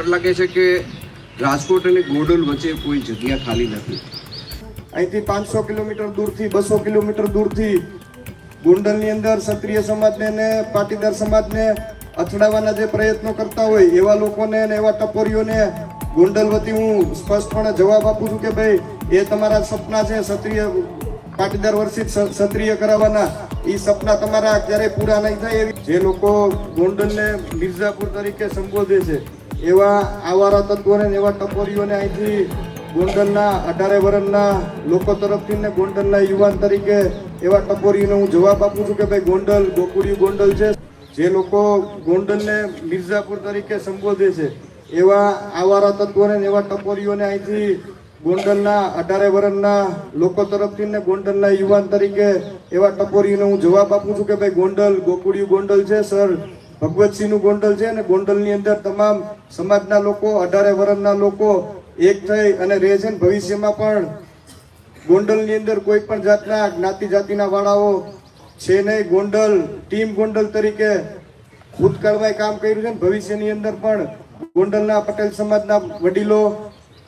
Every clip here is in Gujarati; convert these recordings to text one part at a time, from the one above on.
મને લાગે છે કે રાજકોટ અને ગોંડલ વચ્ચે કોઈ જગ્યા ખાલી નથી. અહીંથી 500 કિલોમીટર દૂરથી 200 કિલોમીટર દૂરથી ગોંડલની અંદર ક્ષત્રિય સમાજને ને પાટીદાર સમાજને અથડાવવાના જે પ્રયત્નો કરતા હોય એવા લોકોને અને એવા ટપોરીઓને ગોંડલ વતી હું સ્પષ્ટપણે જવાબ આપું છું કે ભાઈ એ તમારા સપના છે ક્ષત્રિય પાટીદાર વર્ષિત ક્ષત્રિય કરાવવાના, એ સપના તમારા ક્યારેય પૂરા નહીં થાય. એવી જે લોકો ગોંડલને મિર્ઝાપુર તરીકે સંબોધે છે એવા આવારા તત્વોને એવા ટપોરીઓને અહીંથી ગોંડલના 18 વર્ષના લોકો તરફથી ને ગોંડલના યુવાન તરીકે એવા ટપોરીઓને હું જવાબ આપું છું કે ભાઈ ગોંડલ ગોકુળિયું ગોંડલ છે. જે લોકો ગોંડલને મિર્ઝાપુર તરીકે સંબોધે છે એવા આવારા તત્વોને એવા ટપોરીઓને અહીંથી ગોંડલના 18 વર્ષના લોકો તરફથી ને ગોંડલના યુવાન તરીકે એવા ટપોરીઓને હું જવાબ આપું છું કે ભાઈ ગોંડલ ગોકુળિયું ગોંડલ છે. સર ભગવતસિંહનું ગોંડલ છે અને ગોંડલની અંદર તમામ સમાજના લોકો 18 વર્ષના લોકો એક થઈ અને રહે છે. ભવિષ્યમાં પણ ગોંડલની અંદર કોઈ પણ જાતના જ્ઞાતિ જાતિના વાળાઓ છે નહીં. ગોંડલ ટીમ ગોંડલ તરીકે ભૂતકાળમાં કામ કર્યું છે. ભવિષ્યની અંદર પણ ગોંડલના પટેલ સમાજના વડીલો,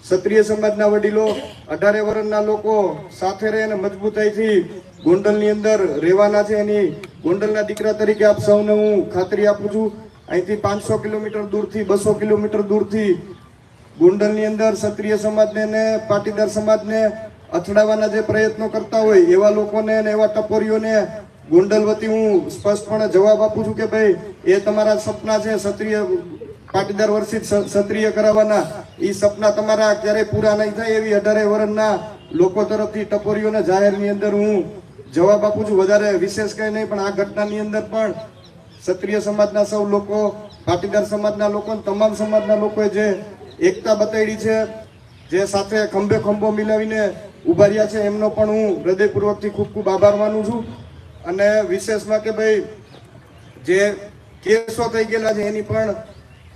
ક્ષત્રિય સમાજના વડીલો, 18 વર્ષના લોકો સાથે રહી અને મજબૂતાઈથી ગોંડલની અંદર રહેવાના છે. એની ગોંડલના દીકરા તરીકે આપ સૌને હું ખાતરી આપું છું. અહીંથી 500 કિલોમીટર દૂરથી 200 કિલોમીટર દૂરથી ગોંડલની અંદર ક્ષત્રિય સમાજને ને પાટીદાર સમાજને અથડાવવાના જે પ્રયત્નો કરતા હોય એવા લોકોને અને એવા ટપોરીઓને ગોંડલ વતી હું સ્પષ્ટપણે જવાબ આપું છું કે ભાઈ એ તમારા સપના છે ક્ષત્રિય પાટીદાર વર્ષિત ક્ષત્રિય કરાવવાના, એ સપના તમારા ક્યારેય પૂરા નહીં થાય. એવી 18 વર્ષના લોકો તરફથી ટપોરીઓને જાહેરની અંદર હું જવાબ આપું છું. વધારે વિશેષ કંઈ નહીં, પણ આ ઘટનાની અંદર પણ ક્ષત્રિય સમાજના સૌ લોકો, પાટીદાર સમાજના લોકો, તમામ સમાજના લોકોએ જે એકતા બતાવી છે, જે સાથે ખંભે ખંભો મિલાવીને ઉભા રહ્યા છે, એમનો પણ હું હૃદયપૂર્વકથી ખૂબ ખૂબ આભાર માનું છું. અને વિશેષમાં કે ભાઈ જે કેસો થઈ ગયેલા છે એની પણ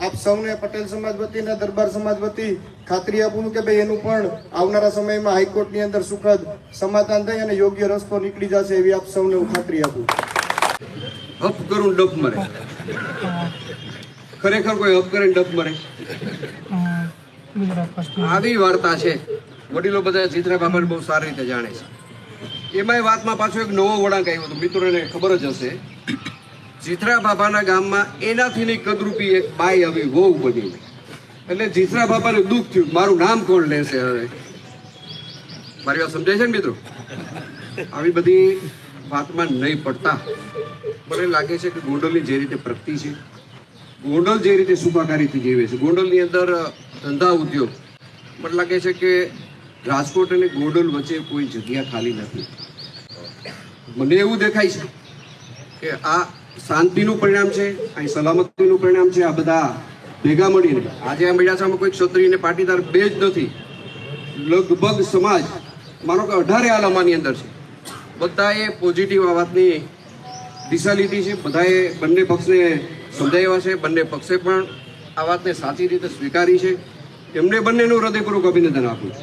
આપ સૌને પટેલ સમાજ વતી અને દરબાર સમાજ વતી ખાતરી આપું છું કે ભાઈ એનું પણ આવનારા સમયમાં હાઈકોર્ટની અંદર સુખદ સમાધાન થઈ અને યોગ્ય રસ્તો નીકળી જશે એવી આપ સૌને હું ખાતરી આપું. હપ કરું ડપ મરે. ખરેખર કોઈ હપ કરે ડપ મરે આવી વાર્તા છે. વડીલો બધા ચિત્રા બાબાને બહુ સારી રીતે જાણે છે. એમાંય વાતમાં પાછો એક નવો વળાંક આવ્યો હતો. મિત્રોને ખબર જ હશે, જીથરા બાબાના ગામમાં એનાથી કદરૂપી એક બાઈ આવી વહુ બની. એટલે જીથરા બાબાને દુઃખ થયું, મારું નામ કોણ લેશે હવે. મારી વાત સમજાય છે ને મિત્રો? આવી બધી વાતમાં નહીં પડતા મને લાગે છે કે ગોંડલની જે રીતે પ્રગતિ છે, ગોંડલ જે રીતે સુખાકારીથી જીવે છે, ગોંડલની અંદર ધંધા ઉદ્યોગ, મને લાગે છે કે રાજકોટ અને ગોંડલ વચ્ચે કોઈ જગ્યા ખાલી નથી. મને એવું દેખાય છે કે આ શાંતિનું પરિણામ છે, અહીં સલામતીનું પરિણામ છે. આ બધા ભેગા મળીને આજે આ મેળાસામાં કોઈ ક્ષત્રિય અને પાટીદાર બે જ નથી, લગભગ સમાજ માનો કે 18 આલામાની અંદર છે. બધાએ પોઝિટિવ આ વાતની દિશા લીધી છે. બધાએ બંને પક્ષને સમજાવ્યા છે. બંને પક્ષે પણ આ વાતને સાચી રીતે સ્વીકારી છે. એમને બંનેનું હૃદયપૂર્વક અભિનંદન આપું છું.